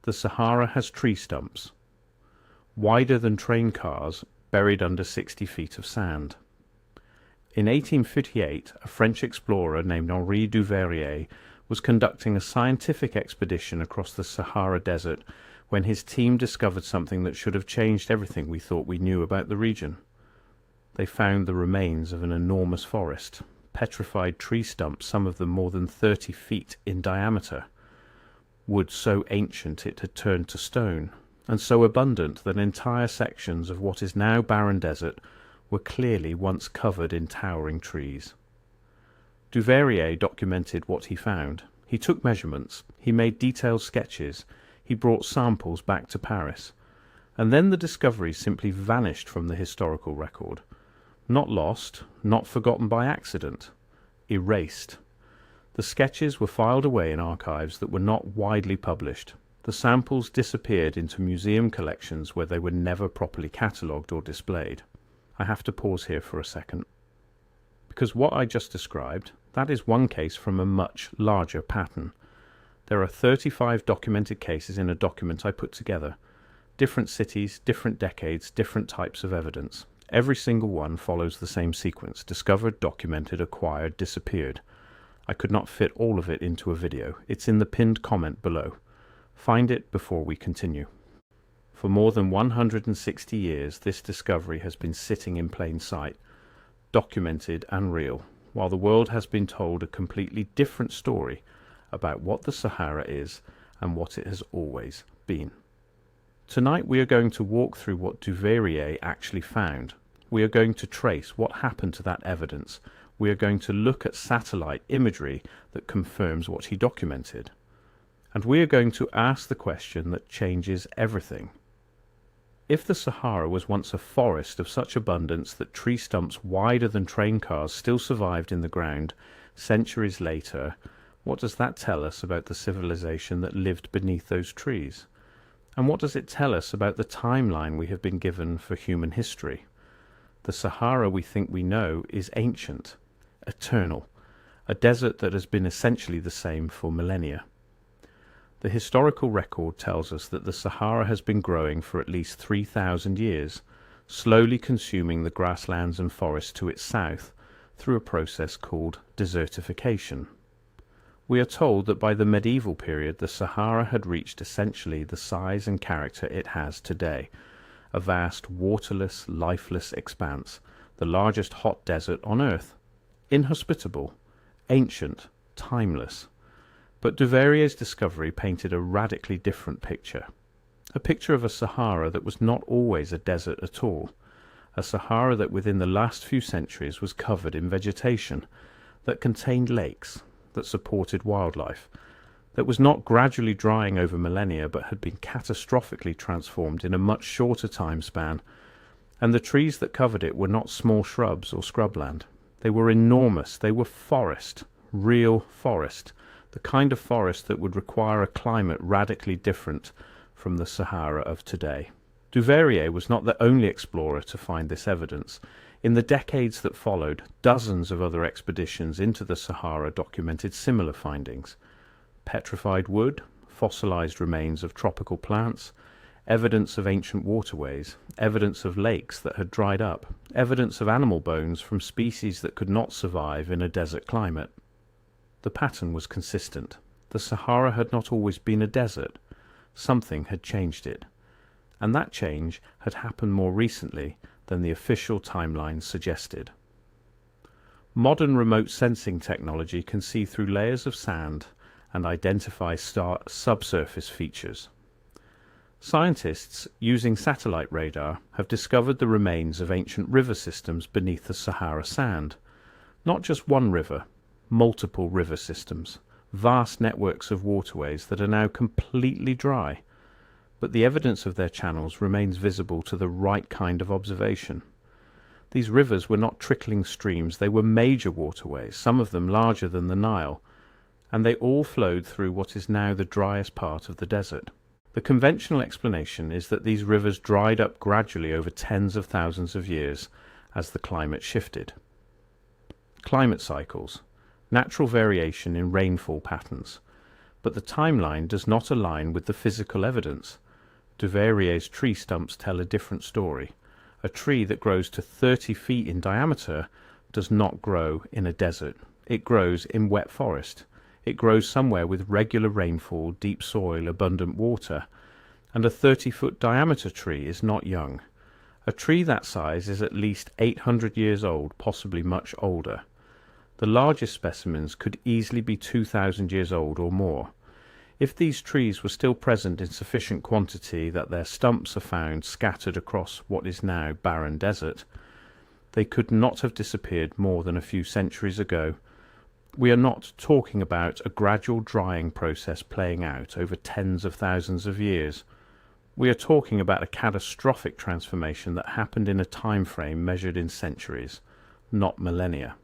The Sahara has tree stumps, wider than train cars, buried under 60 feet of sand. In 1858, a French explorer named Henri Duveyrier was conducting a scientific expedition across the Sahara Desert when his team discovered something that should have changed everything we thought we knew about the region. They found the remains of an enormous forest, petrified tree stumps, some of them more than 30 feet in diameter, wood so ancient it had turned to stone, and so abundant that entire sections of what is now barren desert were clearly once covered in towering trees. Duveyrier documented what he found. He took measurements, he made detailed sketches, he brought samples back to Paris, and then the discovery simply vanished from the historical record. Not lost, not forgotten by accident, erased. The sketches were filed away in archives that were not widely published. The samples disappeared into museum collections where they were never properly catalogued or displayed. I have to pause here for a second, because what I just described, that is one case from a much larger pattern. There are 35 documented cases in a document I put together. Different cities, different decades, different types of evidence. Every single one follows the same sequence: discovered, documented, acquired, disappeared. I could not fit all of it into a video. It's in the pinned comment below. Find it before we continue. For more than 160 years, this discovery has been sitting in plain sight, documented and real, while the world has been told a completely different story about what the Sahara is and what it has always been. Tonight we are going to walk through what Duveyrier actually found. We are going to trace what happened to that evidence. We are going to look at satellite imagery that confirms what he documented. And we are going to ask the question that changes everything. If the Sahara was once a forest of such abundance that tree stumps wider than train cars still survived in the ground centuries later, what does that tell us about the civilization that lived beneath those trees? And what does it tell us about the timeline we have been given for human history? The Sahara we think we know is ancient, eternal, a desert that has been essentially the same for millennia. The historical record tells us that the Sahara has been growing for at least 3,000 years, slowly consuming the grasslands and forests to its south through a process called desertification. We are told that by the medieval period the Sahara had reached essentially the size and character it has today, a vast waterless, lifeless expanse, the largest hot desert on Earth, inhospitable, ancient, timeless. But Duverier's discovery painted a radically different picture. A picture of a Sahara that was not always a desert at all. A Sahara that within the last few centuries was covered in vegetation, that contained lakes, that supported wildlife, that was not gradually drying over millennia but had been catastrophically transformed in a much shorter time span. And the trees that covered it were not small shrubs or scrubland. They were enormous. They were forest, real forest. The kind of forest that would require a climate radically different from the Sahara of today. Duveyrier was not the only explorer to find this evidence. In the decades that followed, dozens of other expeditions into the Sahara documented similar findings. Petrified wood, fossilized remains of tropical plants, evidence of ancient waterways, evidence of lakes that had dried up, evidence of animal bones from species that could not survive in a desert climate. The pattern was consistent. The Sahara had not always been a desert. Something had changed it. And that change had happened more recently than the official timeline suggested. Modern remote sensing technology can see through layers of sand and identify subsurface features. Scientists, using satellite radar, have discovered the remains of ancient river systems beneath the Sahara sand. Not just one river, multiple river systems, vast networks of waterways that are now completely dry, but the evidence of their channels remains visible to the right kind of observation. These rivers were not trickling streams, they were major waterways, some of them larger than the Nile, and they all flowed through what is now the driest part of the desert. The conventional explanation is that these rivers dried up gradually over tens of thousands of years as the climate shifted. Climate cycles, natural variation in rainfall patterns, But the timeline does not align with the physical evidence. Duverier's tree stumps tell a different story. A tree that grows to 30 feet in diameter does not grow in a desert. It grows in wet forest. It grows somewhere with regular rainfall, deep soil, abundant water. And a 30-foot diameter tree is not young. A tree that size is at least 800 years old, possibly much older. The largest specimens could easily be 2,000 years old or more. If these trees were still present in sufficient quantity that their stumps are found scattered across what is now barren desert, they could not have disappeared more than a few centuries ago. We are not talking about a gradual drying process playing out over tens of thousands of years. We are talking about a catastrophic transformation that happened in a time frame measured in centuries, not millennia.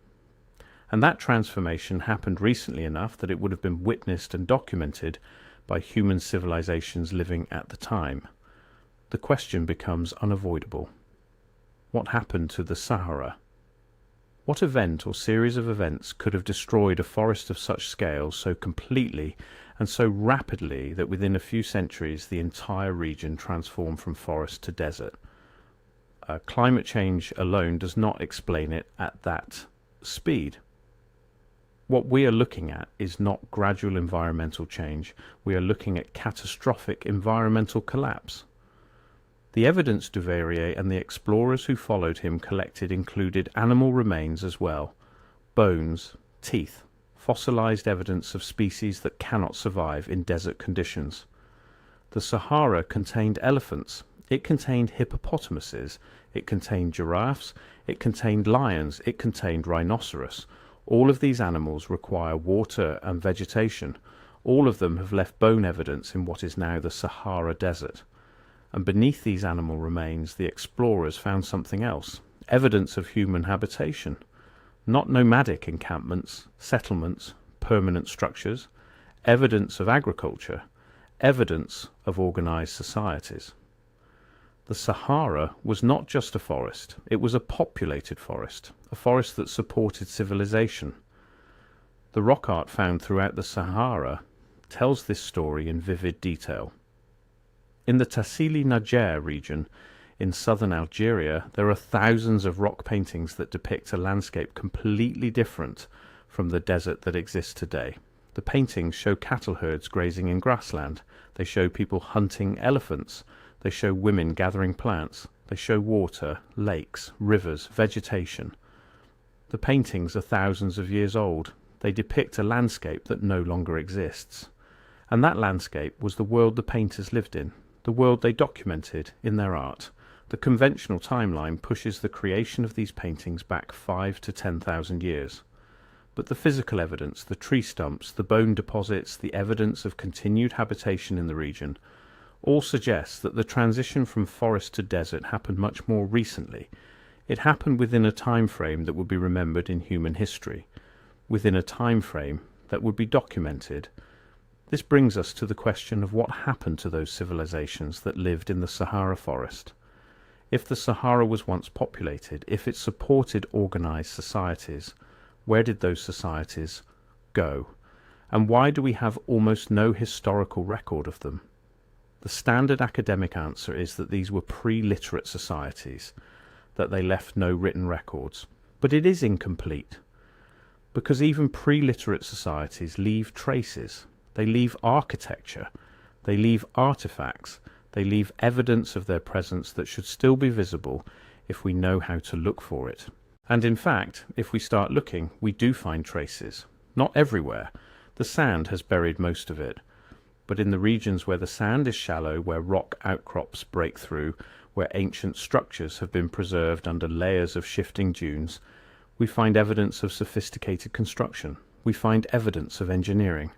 And that transformation happened recently enough that it would have been witnessed and documented by human civilizations living at the time. The question becomes unavoidable. What happened to the Sahara? What event or series of events could have destroyed a forest of such scale so completely and so rapidly that within a few centuries the entire region transformed from forest to desert? Climate change alone does not explain it at that speed. What we are looking at is not gradual environmental change. We are looking at catastrophic environmental collapse. The evidence Duverrier and the explorers who followed him collected included animal remains as well, bones, teeth, fossilized evidence of species that cannot survive in desert conditions. The Sahara contained elephants, it contained hippopotamuses, it contained giraffes, it contained lions, it contained rhinoceros. All of these animals require water and vegetation. All of them have left bone evidence in what is now the Sahara Desert. And beneath these animal remains, the explorers found something else, evidence of human habitation. Not nomadic encampments, settlements, permanent structures, evidence of agriculture, evidence of organized societies. The Sahara was not just a forest, it was a populated forest, a forest that supported civilization. The rock art found throughout the Sahara tells this story in vivid detail. In the Tassili Niger region in southern Algeria, there are thousands of rock paintings that depict a landscape completely different from the desert that exists today. The paintings show cattle herds grazing in grassland. They show people hunting elephants. They show women gathering plants. They show water, lakes, rivers, vegetation. The paintings are thousands of years old. They depict a landscape that no longer exists. And that landscape was the world the painters lived in, the world they documented in their art. The conventional timeline pushes the creation of these paintings back 5,000 to 10,000 years. But the physical evidence, the tree stumps, the bone deposits, the evidence of continued habitation in the region, all suggests that the transition from forest to desert happened much more recently. It happened within a time frame that would be remembered in human history, within a time frame that would be documented. This brings us to the question of what happened to those civilizations that lived in the Sahara forest. If the Sahara was once populated, if it supported organized societies, where did those societies go? And why do we have almost no historical record of them? The standard academic answer is that these were pre-literate societies, that they left no written records. But it is incomplete, because even pre-literate societies leave traces. They leave architecture, they leave artifacts, they leave evidence of their presence that should still be visible if we know how to look for it. And in fact, if we start looking, we do find traces. Not everywhere. The sand has buried most of it. But in the regions where the sand is shallow, where rock outcrops break through, where ancient structures have been preserved under layers of shifting dunes, we find evidence of sophisticated construction. We find evidence of engineering.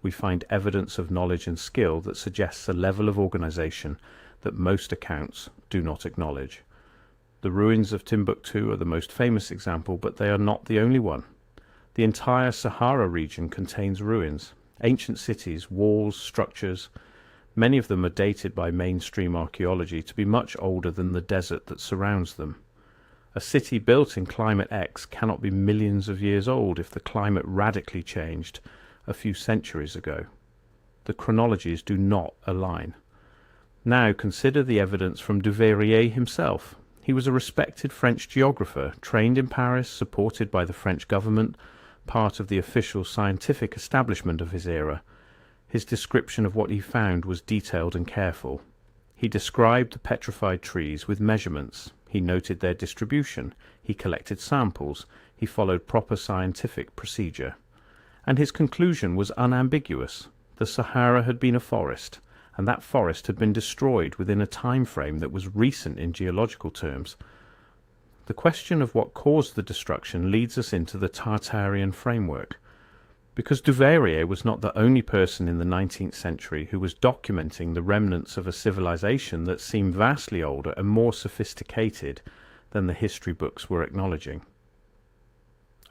We find evidence of knowledge and skill that suggests a level of organization that most accounts do not acknowledge. The ruins of Timbuktu are the most famous example, but they are not the only one. The entire Sahara region contains ruins, ancient cities, walls, structures. Many of them are dated by mainstream archaeology to be much older than the desert that surrounds them. A city built in climate X cannot be millions of years old if the climate radically changed a few centuries ago. The chronologies do not align. Now consider the evidence from Duveyrier himself. He was a respected French geographer, trained in Paris, supported by the French government, part of the official scientific establishment of his era. His description of what he found was detailed and careful. He described the petrified trees with measurements. He noted their distribution. He collected samples. He followed proper scientific procedure. And his conclusion was unambiguous. The Sahara had been a forest, and that forest had been destroyed within a time frame that was recent in geological terms. The question of what caused the destruction leads us into the Tartarian framework. Because Duveyrier was not the only person in the 19th century who was documenting the remnants of a civilization that seemed vastly older and more sophisticated than the history books were acknowledging.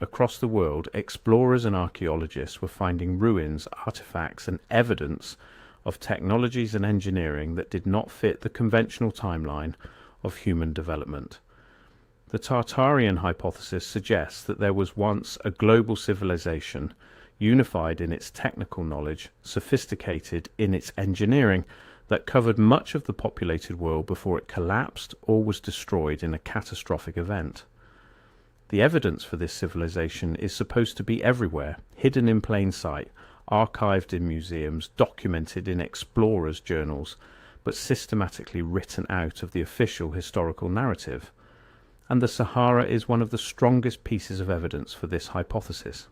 Across the world, explorers and archaeologists were finding ruins, artifacts, and evidence of technologies and engineering that did not fit the conventional timeline of human development. The Tartarian hypothesis suggests that there was once a global civilization, unified in its technical knowledge, sophisticated in its engineering, that covered much of the populated world before it collapsed or was destroyed in a catastrophic event. The evidence for this civilization is supposed to be everywhere, hidden in plain sight, archived in museums, documented in explorers' journals, but systematically written out of the official historical narrative. And the Sahara is one of the strongest pieces of evidence for this hypothesis.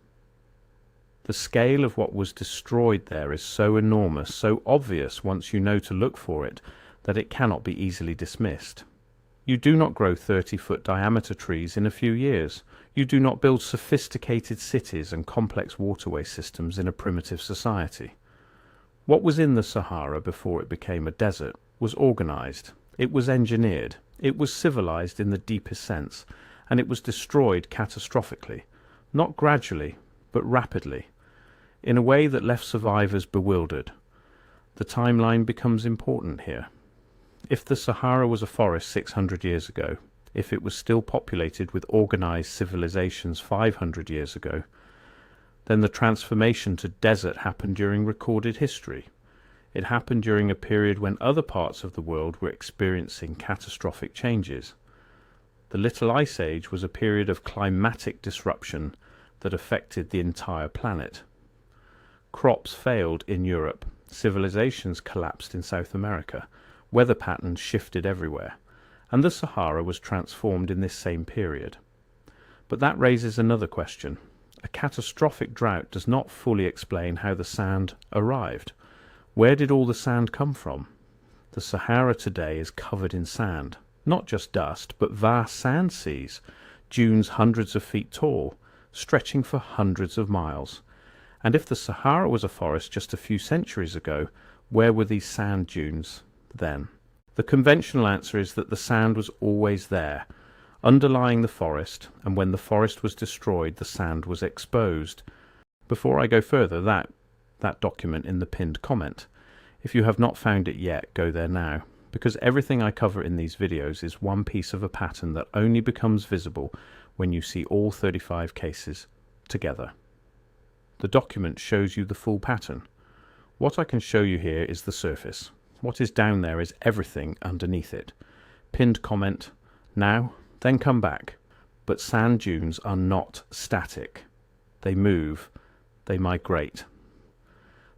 The scale of what was destroyed there is so enormous, so obvious once you know to look for it, that it cannot be easily dismissed. You do not grow 30-foot diameter trees in a few years. You do not build sophisticated cities and complex waterway systems in a primitive society. What was in the Sahara before it became a desert was organized. It was engineered. It was civilized in the deepest sense, and it was destroyed catastrophically, not gradually, but rapidly, in a way that left survivors bewildered. The timeline becomes important here. If the Sahara was a forest 600 years ago, if it was still populated with organized civilizations 500 years ago, then the transformation to desert happened during recorded history. It happened during a period when other parts of the world were experiencing catastrophic changes. The Little Ice Age was a period of climatic disruption that affected the entire planet. Crops failed in Europe, civilizations collapsed in South America, weather patterns shifted everywhere, and the Sahara was transformed in this same period. But that raises another question. A catastrophic drought does not fully explain how the sand arrived. Where did all the sand come from? The Sahara today is covered in sand, not just dust, but vast sand seas, dunes hundreds of feet tall, stretching for hundreds of miles. And if the Sahara was a forest just a few centuries ago, where were these sand dunes then? The conventional answer is that the sand was always there, underlying the forest, and when the forest was destroyed, the sand was exposed. Before I go further, that document in the pinned comment. If you have not found it yet, go there now, because everything I cover in these videos is one piece of a pattern that only becomes visible when you see all 35 cases together. The document shows you the full pattern. What I can show you here is the surface. What is down there is everything underneath it. Pinned comment, now, then come back. But sand dunes are not static. They move, they migrate.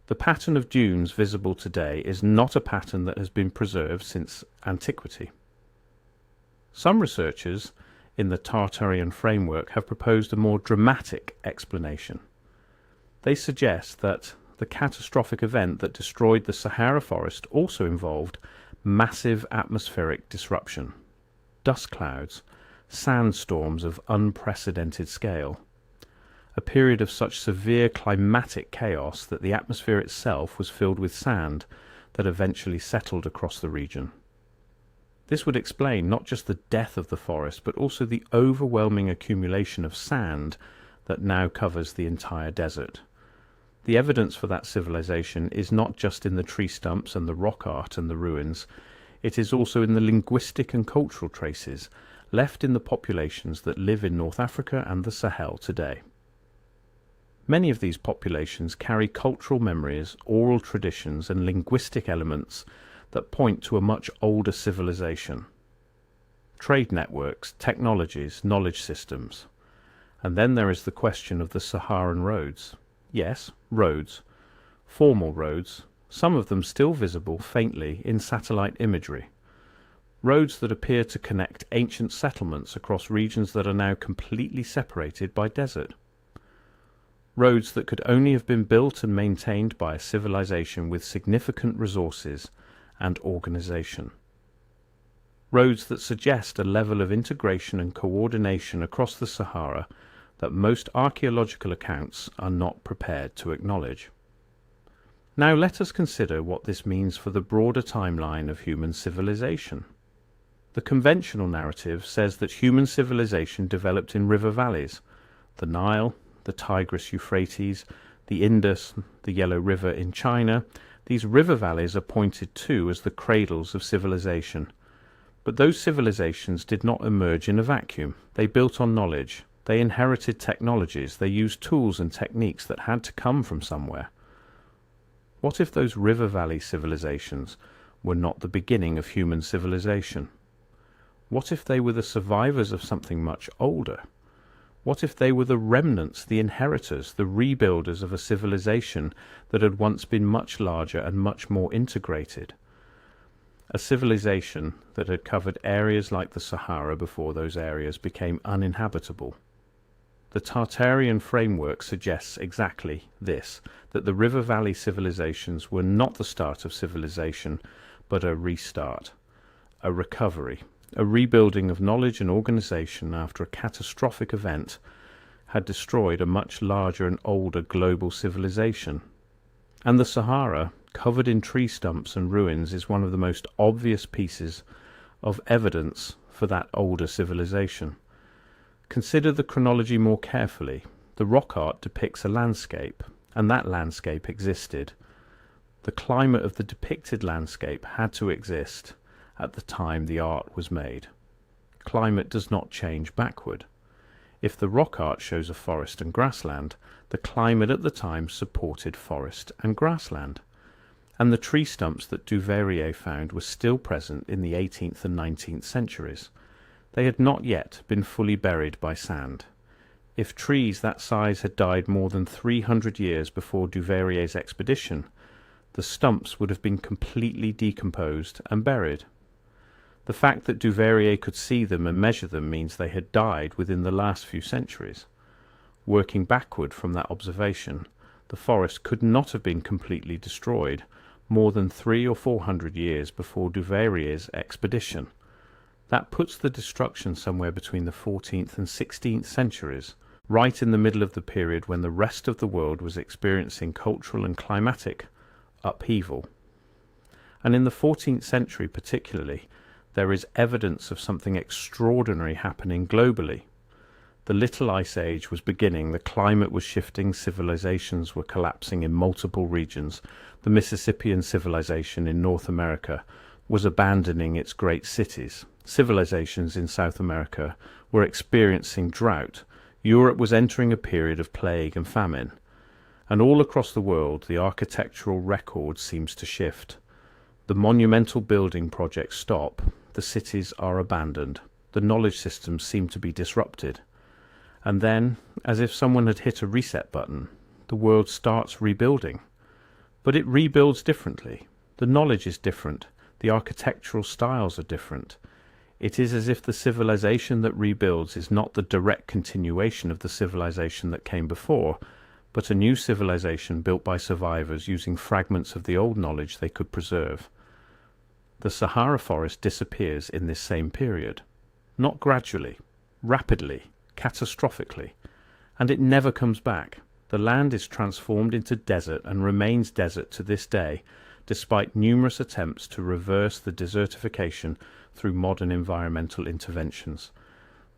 The pattern of dunes visible today is not a pattern that has been preserved since antiquity. Some researchers in the Tartarian framework have proposed a more dramatic explanation. They suggest that the catastrophic event that destroyed the Sahara forest also involved massive atmospheric disruption, dust clouds, sandstorms of unprecedented scale, a period of such severe climatic chaos that the atmosphere itself was filled with sand that eventually settled across the region. This would explain not just the death of the forest, but also the overwhelming accumulation of sand that now covers the entire desert. The evidence for that civilization is not just in the tree stumps and the rock art and the ruins, it is also in the linguistic and cultural traces left in the populations that live in North Africa and the Sahel today. Many of these populations carry cultural memories, oral traditions, and linguistic elements that point to a much older civilization. Trade networks, technologies, knowledge systems. And then there is the question of the Saharan roads. Yes, roads. Formal roads, some of them still visible faintly in satellite imagery. Roads that appear to connect ancient settlements across regions that are now completely separated by desert. Roads that could only have been built and maintained by a civilization with significant resources and organization. Roads that suggest a level of integration and coordination across the Sahara that most archaeological accounts are not prepared to acknowledge. Now let us consider what this means for the broader timeline of human civilization. The conventional narrative says that human civilization developed in river valleys, the Nile, the Tigris-Euphrates, the Indus, the Yellow River in China. These river valleys are pointed to as the cradles of civilization. But those civilizations did not emerge in a vacuum. They built on knowledge. They inherited technologies. They used tools and techniques that had to come from somewhere. What if those river valley civilizations were not the beginning of human civilization? What if they were the survivors of something much older? What if they were the remnants, the inheritors, the rebuilders of a civilization that had once been much larger and much more integrated? A civilization that had covered areas like the Sahara before those areas became uninhabitable. The Tartarian framework suggests exactly this, that the river valley civilizations were not the start of civilization, but a restart, a recovery, a rebuilding of knowledge and organization after a catastrophic event had destroyed a much larger and older global civilization. And the Sahara, covered in tree stumps and ruins, is one of the most obvious pieces of evidence for that older civilization. Consider the chronology more carefully. The rock art depicts a landscape, and that landscape existed. The climate of the depicted landscape had to exist at the time the art was made. Climate does not change backward. If the rock art shows a forest and grassland, the climate at the time supported forest and grassland. And the tree stumps that Duveyrier found were still present in the 18th and 19th centuries. They had not yet been fully buried by sand. If trees that size had died more than 300 years before Duverier's expedition, the stumps would have been completely decomposed and buried. The fact that Duveyrier could see them and measure them means they had died within the last few centuries. Working backward from that observation, the forest could not have been completely destroyed more than 300 or 400 years before Duverier's expedition. That puts the destruction somewhere between the 14th and 16th centuries, right in the middle of the period when the rest of the world was experiencing cultural and climatic upheaval. And in the 14th century particularly, there is evidence of something extraordinary happening globally. The Little Ice Age was beginning, the climate was shifting, civilizations were collapsing in multiple regions. The Mississippian civilization in North America was abandoning its great cities. Civilizations in South America were experiencing drought. Europe was entering a period of plague and famine. And all across the world, the architectural record seems to shift. The monumental building projects stop. The cities are abandoned. The knowledge systems seem to be disrupted. And then, as if someone had hit a reset button, the world starts rebuilding. But it rebuilds differently. The knowledge is different. The architectural styles are different. It is as if the civilization that rebuilds is not the direct continuation of the civilization that came before, but a new civilization built by survivors using fragments of the old knowledge they could preserve. The Sahara forest disappears in this same period. Not gradually, rapidly, catastrophically. And it never comes back. The land is transformed into desert and remains desert to this day, despite numerous attempts to reverse the desertification through modern environmental interventions.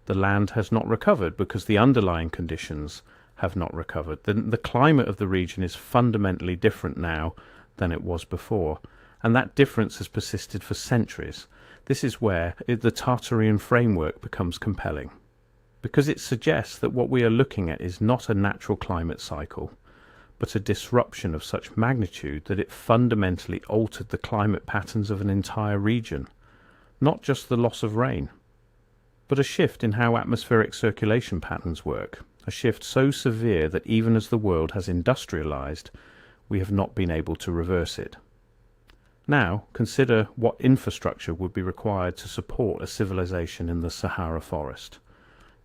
The land has not recovered because the underlying conditions have not recovered. The climate of the region is fundamentally different now than it was before, and that difference has persisted for centuries. This is where the Tartarian framework becomes compelling. because it suggests that what we are looking at is not a natural climate cycle, but a disruption of such magnitude that it fundamentally altered the climate patterns of an entire region. Not just the loss of rain, but a shift in how atmospheric circulation patterns work, a shift so severe that even as the world has industrialized, we have not been able to reverse it. Now, consider what infrastructure would be required to support a civilization in the Sahara forest.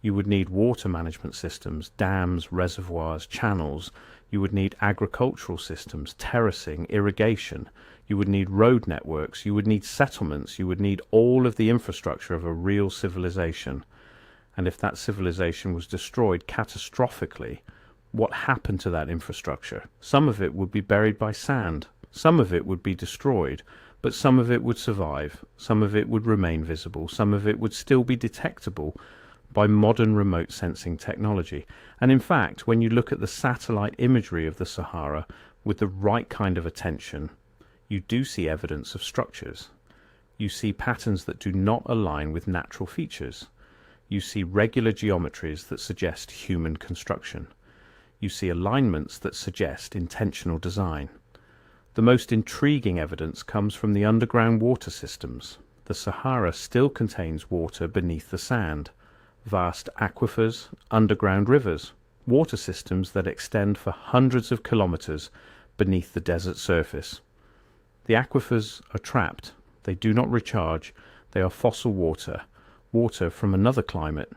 You would need water management systems, dams, reservoirs, channels. You would need agricultural systems, terracing, irrigation. You would need road networks. You would need settlements. You would need all of the infrastructure of a real civilization. And if that civilization was destroyed catastrophically, what happened to that infrastructure? Some of it would be buried by sand. Some of it would be destroyed, but some of it would survive. Some of it would remain visible. Some of it would still be detectable by modern remote sensing technology. And in fact, when you look at the satellite imagery of the Sahara with the right kind of attention, you do see evidence of structures. You see patterns that do not align with natural features. You see regular geometries that suggest human construction. You see alignments that suggest intentional design. The most intriguing evidence comes from the underground water systems. The Sahara still contains water beneath the sand. Vast aquifers, underground rivers, water systems that extend for hundreds of kilometers beneath the desert surface. The aquifers are trapped. They do not recharge. They are fossil water, water from another climate.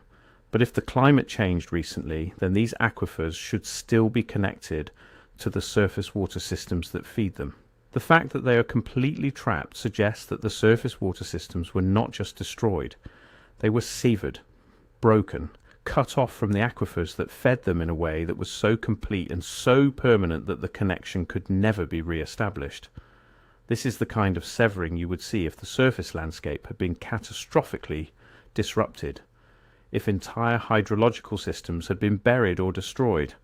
But if the climate changed recently, then these aquifers should still be connected to the surface water systems that feed them. The fact that they are completely trapped suggests that the surface water systems were not just destroyed. They were severed, broken, cut off from the aquifers that fed them in a way that was so complete and so permanent that the connection could never be re-established. This is the kind of severing you would see if the surface landscape had been catastrophically disrupted, if entire hydrological systems had been buried or destroyed,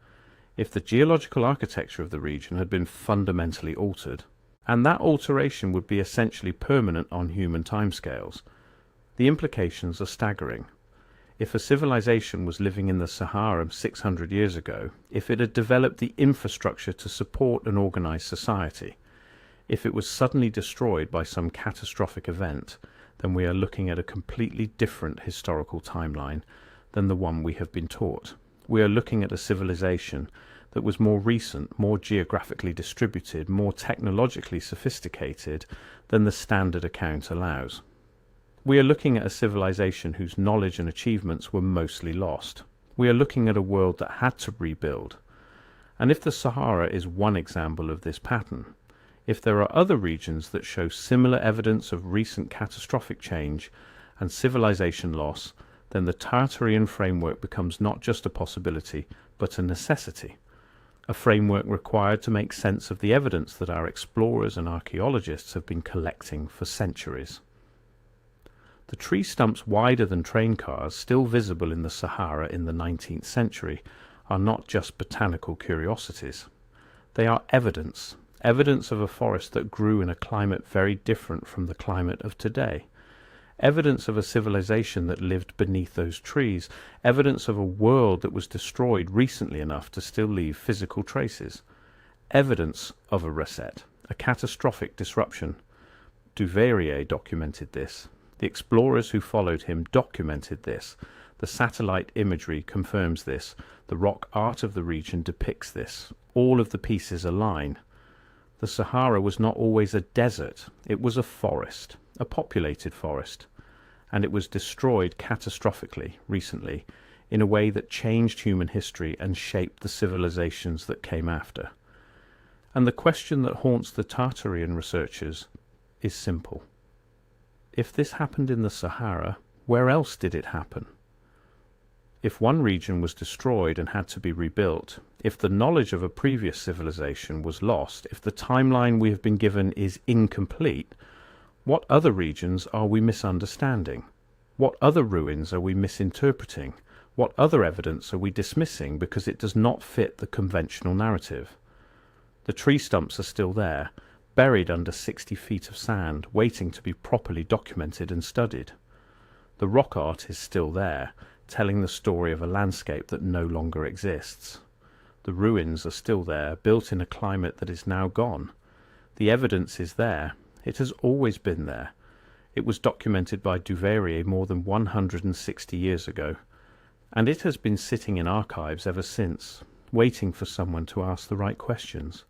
if the geological architecture of the region had been fundamentally altered. And that alteration would be essentially permanent on human timescales. The implications are staggering. If a civilization was living in the Sahara 600 years ago, if it had developed the infrastructure to support an organized society, if it was suddenly destroyed by some catastrophic event, then we are looking at a completely different historical timeline than the one we have been taught. We are looking at a civilization that was more recent, more geographically distributed, more technologically sophisticated than the standard account allows. We are looking at a civilization whose knowledge and achievements were mostly lost. We are looking at a world that had to rebuild. And if the Sahara is one example of this pattern, if there are other regions that show similar evidence of recent catastrophic change and civilization loss, then the Tartarian framework becomes not just a possibility, but a necessity. A framework required to make sense of the evidence that our explorers and archaeologists have been collecting for centuries. The tree stumps wider than train cars, still visible in the Sahara in the 19th century, are not just botanical curiosities. They are evidence of a forest that grew in a climate very different from the climate of today. Evidence of a civilization that lived beneath those trees. Evidence of a world that was destroyed recently enough to still leave physical traces. Evidence of a reset, a catastrophic disruption. Duveyrier documented this. The explorers who followed him documented this. The satellite imagery confirms this. The rock art of the region depicts this. All of the pieces align. The Sahara was not always a desert. It was a forest, a populated forest. And it was destroyed catastrophically recently in a way that changed human history and shaped the civilizations that came after. And the question that haunts the Tartarian researchers is simple. If this happened in the Sahara, where else did it happen? If one region was destroyed and had to be rebuilt, if the knowledge of a previous civilization was lost, if the timeline we have been given is incomplete, what other regions are we misunderstanding? What other ruins are we misinterpreting? What other evidence are we dismissing because it does not fit the conventional narrative? The tree stumps are still there, buried under 60 feet of sand, waiting to be properly documented and studied. The rock art is still there, telling the story of a landscape that no longer exists. The ruins are still there, built in a climate that is now gone. The evidence is there. It has always been there. It was documented by Duveyrier more than 160 years ago, and it has been sitting in archives ever since, waiting for someone to ask the right questions.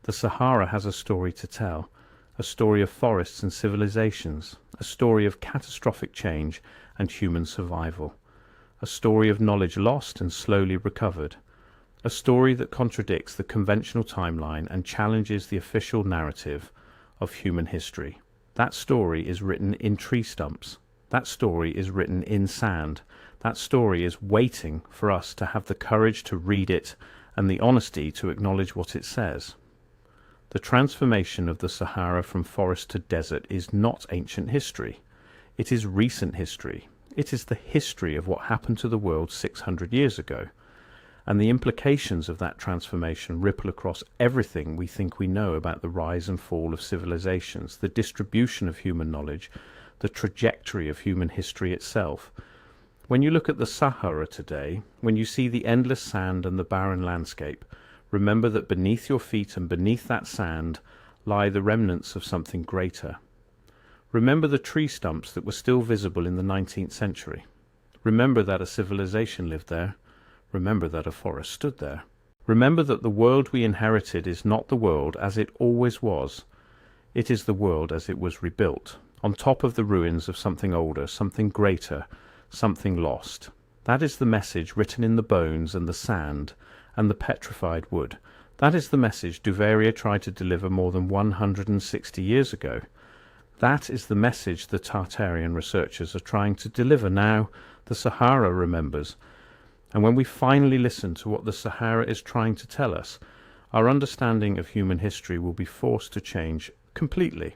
The Sahara has a story to tell, a story of forests and civilizations, a story of catastrophic change and human survival, a story of knowledge lost and slowly recovered, a story that contradicts the conventional timeline and challenges the official narrative of human history. That story is written in tree stumps. That story is written in sand. That story is waiting for us to have the courage to read it and the honesty to acknowledge what it says. The transformation of the Sahara from forest to desert is not ancient history. It is recent history. It is the history of what happened to the world 600 years ago. And the implications of that transformation ripple across everything we think we know about the rise and fall of civilizations, the distribution of human knowledge, the trajectory of human history itself. When you look at the Sahara today, when you see the endless sand and the barren landscape, remember that beneath your feet and beneath that sand lie the remnants of something greater. Remember the tree stumps that were still visible in the 19th century. Remember that a civilization lived there. Remember that a forest stood there. Remember that the world we inherited is not the world as it always was. It is the world as it was rebuilt, on top of the ruins of something older, something greater, something lost. That is the message written in the bones and the sand and the petrified wood. That is the message Duveyrier tried to deliver more than 160 years ago. That is the message the Tartarian researchers are trying to deliver now. The Sahara remembers. And when we finally listen to what the Sahara is trying to tell us, our understanding of human history will be forced to change completely.